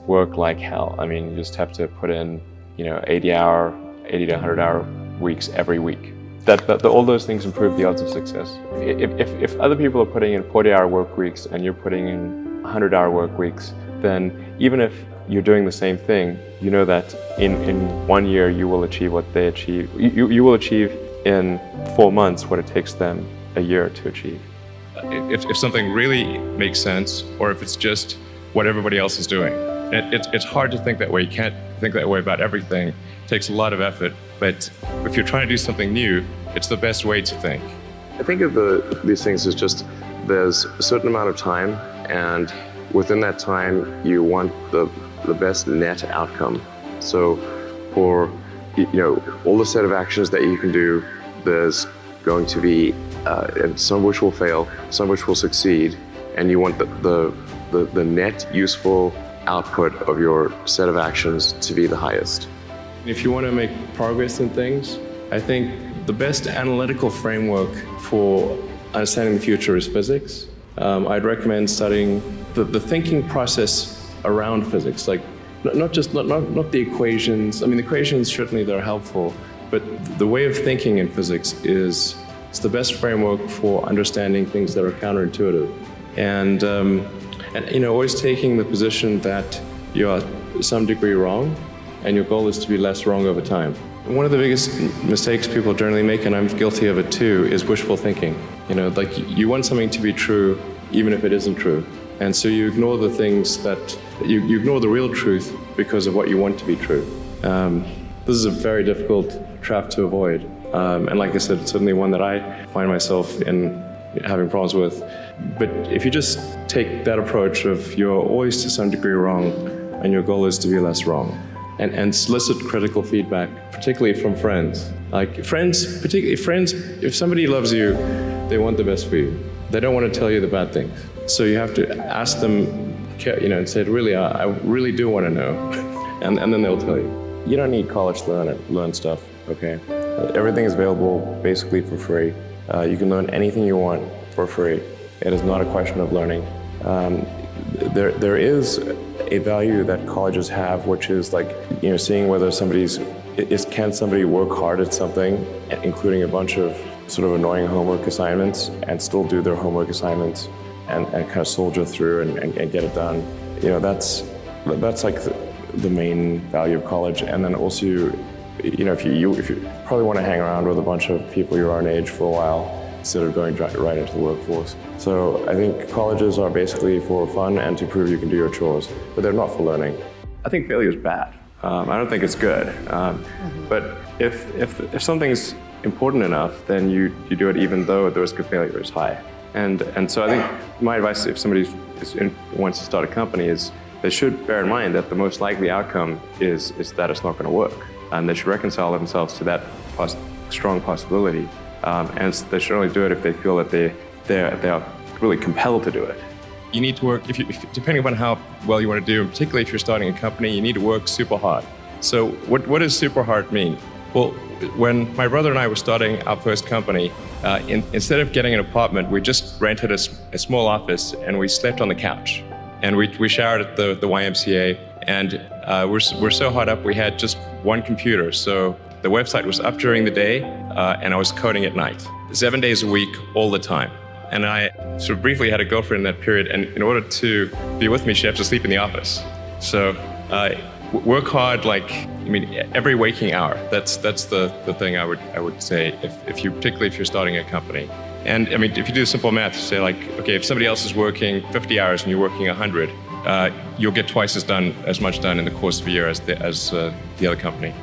work like hell. I mean, you just have to put in, 80 to 100 hour weeks every week. All those things improve the odds of success. If other people are putting in 40-hour work weeks and you're putting in 100-hour work weeks, then even if you're doing the same thing, you know that in 1 year you will achieve what they achieve. You will achieve in 4 months what it takes them a year to achieve. If something really makes sense, or if it's just what everybody else is doing. It's hard to think that way. You can't think that way about everything. It takes a lot of effort. But if you're trying to do something new, it's the best way to think. I think of these things as just there's a certain amount of time, and within that time you want the best net outcome. So for all the set of actions that you can do, there's going to be some of which will fail, some of which will succeed, and you want the net useful output of your set of actions to be the highest. If you want to make progress in things, I think the best analytical framework for understanding the future is physics. I'd recommend studying the thinking process around physics, like not the equations. I mean, the equations certainly they're helpful, but the way of thinking in physics it's the best framework for understanding things that are counterintuitive. And always taking the position that you are to some degree wrong, and your goal is to be less wrong over time. One of the biggest mistakes people generally make, and I'm guilty of it too, is wishful thinking. Like you want something to be true even if it isn't true. And so you ignore the things you ignore the real truth because of what you want to be true. This is a very difficult trap to avoid. And like I said, it's certainly one that I find myself in having problems with. But if you just take that approach of you're always to some degree wrong and your goal is to be less wrong, and solicit critical feedback, particularly from friends. Like particularly friends, if somebody loves you, they want the best for you. They don't want to tell you the bad things. So you have to ask them, and say, really, I really do want to know. and then they'll tell you. You don't need college to learn stuff, okay? Everything is available basically for free. You can learn anything you want for free. It is not a question of learning. There is a value that colleges have, which is like, seeing whether can somebody work hard at something, including a bunch of sort of annoying homework assignments, and still do their homework assignments and kind of soldier through and get it done. That's like the main value of college. And then also, if you probably want to hang around with a bunch of people your own age for a while, instead of going right into the workforce. So I think colleges are basically for fun and to prove you can do your chores, but they're not for learning. I think failure is bad. I don't think it's good. But if something's important enough, then you do it even though the risk of failure is high. And so I think my advice, if somebody wants to start a company, is they should bear in mind that the most likely outcome is that it's not going to work. And they should reconcile themselves to that strong possibility. And they should only do it if they feel that they are really compelled to do it. You need to work, depending upon how well you want to do, and particularly if you're starting a company, you need to work super hard. So what does super hard mean? Well, when my brother and I were starting our first company, instead of getting an apartment, we just rented a small office and we slept on the couch. And we showered at the YMCA, and we're so hot up we had just one computer. So the website was up during the day, and I was coding at night, 7 days a week, all the time. And I sort of briefly had a girlfriend in that period, and in order to be with me, she had to sleep in the office. So work hard, every waking hour. That's the thing I would say, particularly if you're starting a company. And if you do simple math, you say okay, if somebody else is working 50 hours and you're working 100, you'll get twice as much done in the course of a year as the other company.